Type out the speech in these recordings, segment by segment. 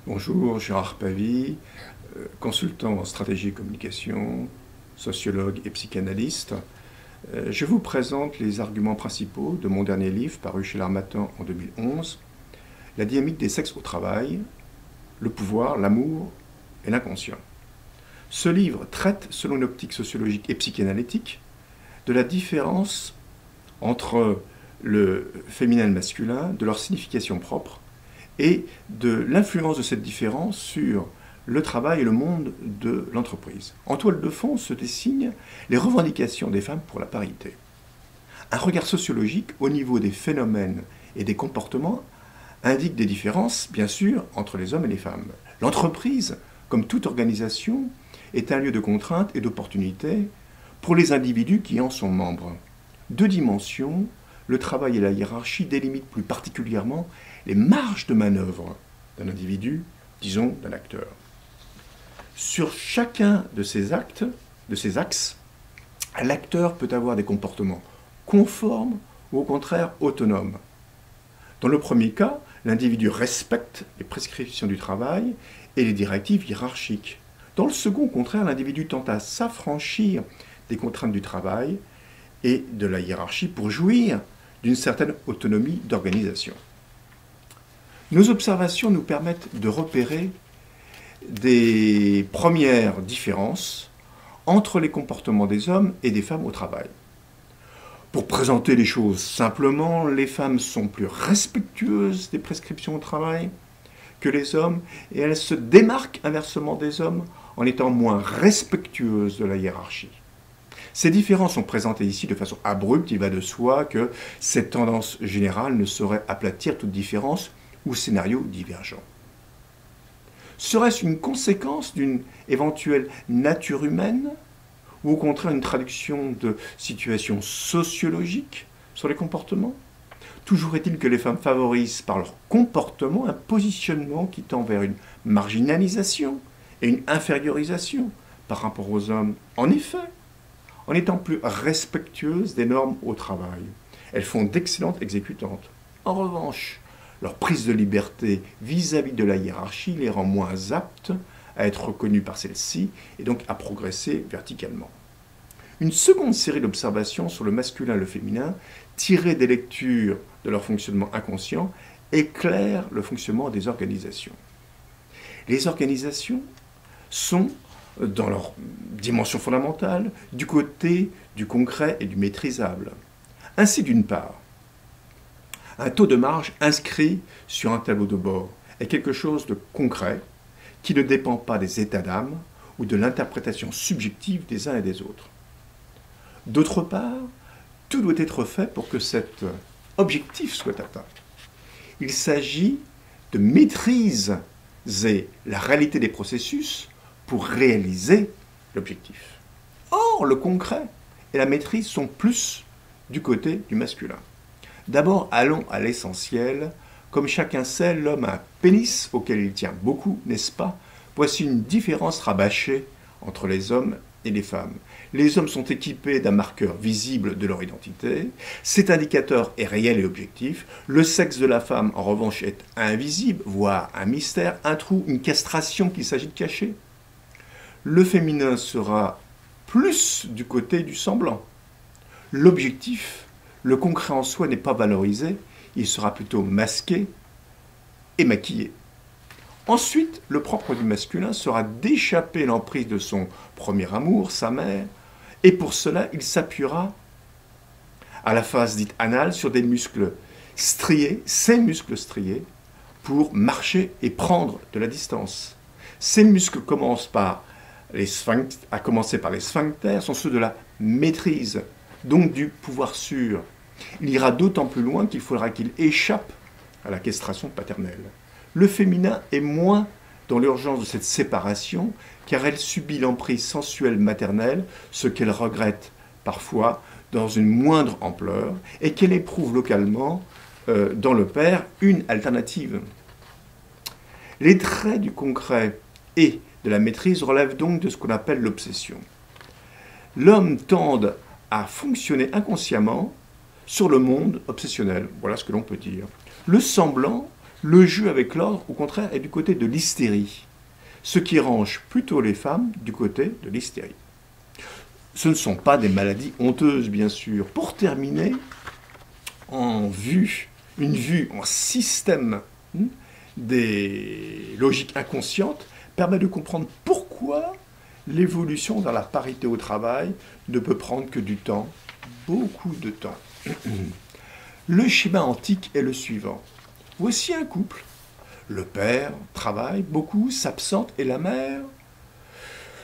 Bonjour, Gérard Pavie, consultant en stratégie et communication, sociologue et psychanalyste. Je vous présente les arguments principaux de mon dernier livre paru chez l'Harmattan en 2011, La dynamique des sexes au travail, le pouvoir, l'amour et l'inconscient. Ce livre traite, selon une optique sociologique et psychanalytique, de la différence entre le féminin et le masculin, de leur signification propre, et de l'influence de cette différence sur le travail et le monde de l'entreprise. En toile de fond se dessinent les revendications des femmes pour la parité. Un regard sociologique au niveau des phénomènes et des comportements indique des différences, bien sûr, entre les hommes et les femmes. L'entreprise, comme toute organisation, est un lieu de contrainte et d'opportunité pour les individus qui en sont membres. Deux dimensions, le travail et la hiérarchie, délimitent plus particulièrement les marges de manœuvre d'un individu, disons d'un acteur. Sur chacun de ces axes, l'acteur peut avoir des comportements conformes ou au contraire autonomes. Dans le premier cas, l'individu respecte les prescriptions du travail et les directives hiérarchiques. Dans le second, au contraire, l'individu tente à s'affranchir des contraintes du travail et de la hiérarchie pour jouir d'une certaine autonomie d'organisation. Nos observations nous permettent de repérer des premières différences entre les comportements des hommes et des femmes au travail. Pour présenter les choses simplement, les femmes sont plus respectueuses des prescriptions au travail que les hommes, et elles se démarquent inversement des hommes en étant moins respectueuses de la hiérarchie. Ces différences sont présentées ici de façon abrupte. Il va de soi que cette tendance générale ne saurait aplatir toute différence ou scénario divergent. Serait-ce une conséquence d'une éventuelle nature humaine ou au contraire une traduction de situations sociologiques sur les comportements? Toujours est-il que les femmes favorisent par leur comportement un positionnement qui tend vers une marginalisation et une infériorisation par rapport aux hommes. En effet, en étant plus respectueuses des normes au travail, elles font d'excellentes exécutantes. En revanche, leur prise de liberté vis-à-vis de la hiérarchie les rend moins aptes à être reconnues par celle-ci et donc à progresser verticalement. Une seconde série d'observations sur le masculin et le féminin, tirées des lectures de leur fonctionnement inconscient, éclaire le fonctionnement des organisations. Les organisations sont, dans leur dimension fondamentale, du côté du concret et du maîtrisable. Ainsi, d'une part, un taux de marge inscrit sur un tableau de bord est quelque chose de concret qui ne dépend pas des états d'âme ou de l'interprétation subjective des uns et des autres. D'autre part, tout doit être fait pour que cet objectif soit atteint. Il s'agit de maîtriser la réalité des processus pour réaliser l'objectif. Or, le concret et la maîtrise sont plus du côté du masculin. D'abord, allons à l'essentiel. Comme chacun sait, l'homme a un pénis auquel il tient beaucoup, n'est-ce pas? Voici une différence rabâchée entre les hommes et les femmes. Les hommes sont équipés d'un marqueur visible de leur identité. Cet indicateur est réel et objectif. Le sexe de la femme, en revanche, est invisible, voire un mystère, un trou, une castration qu'il s'agit de cacher. Le féminin sera plus du côté du semblant. L'objectif, le concret en soi, n'est pas valorisé, il sera plutôt masqué et maquillé. Ensuite, le propre du masculin sera d'échapper l'emprise de son premier amour, sa mère, et pour cela, il s'appuiera à la phase dite anale sur des muscles striés, ces muscles striés, pour marcher et prendre de la distance. Ces muscles à commencer par les sphincters, sont ceux de la maîtrise, donc du pouvoir sûr. Il ira d'autant plus loin qu'il faudra qu'il échappe à la castration paternelle. Le féminin est moins dans l'urgence de cette séparation, car elle subit l'emprise sensuelle maternelle, ce qu'elle regrette parfois dans une moindre ampleur, et qu'elle éprouve localement dans le père une alternative. Les traits du concret et de la maîtrise relèvent donc de ce qu'on appelle l'obsession. L'homme tend à fonctionner inconsciemment sur le monde obsessionnel, voilà ce que l'on peut dire. Le semblant Le jeu avec l'ordre, au contraire, est du côté de l'hystérie, ce qui range plutôt les femmes du côté de l'hystérie. Ce ne sont pas des maladies honteuses, bien sûr. Pour terminer, une vue en système des logiques inconscientes permet de comprendre pourquoi l'évolution vers la parité au travail ne peut prendre que du temps, beaucoup de temps. Le schéma antique est le suivant. Voici un couple. Le père travaille beaucoup, s'absente, et la mère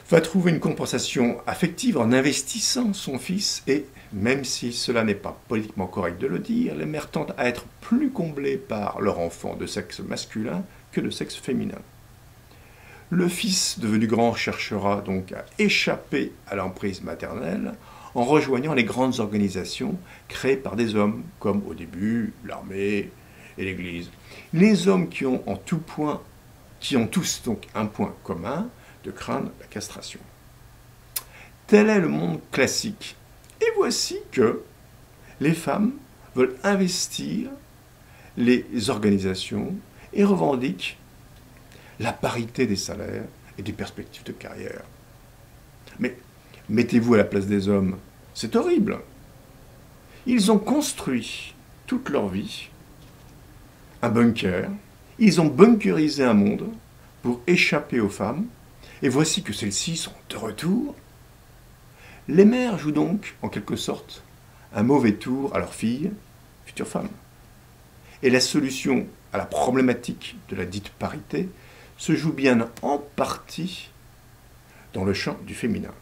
va trouver une compensation affective en investissant son fils, et même si cela n'est pas politiquement correct de le dire, les mères tendent à être plus comblées par leur enfant de sexe masculin que de sexe féminin. Le fils devenu grand cherchera donc à échapper à l'emprise maternelle en rejoignant les grandes organisations créées par des hommes, comme au début l'armée et l'Église. Les hommes qui ont tous donc un point commun, de craindre la castration. Tel est le monde classique. Et voici que les femmes veulent investir les organisations et revendiquent la parité des salaires et des perspectives de carrière. Mais mettez-vous à la place des hommes, c'est horrible. Ils ont construit toute leur vie un bunker, ils ont bunkerisé un monde pour échapper aux femmes, et voici que celles-ci sont de retour. Les mères jouent donc, en quelque sorte, un mauvais tour à leurs filles, futures femmes. Et la solution à la problématique de la dite parité se joue bien en partie dans le champ du féminin.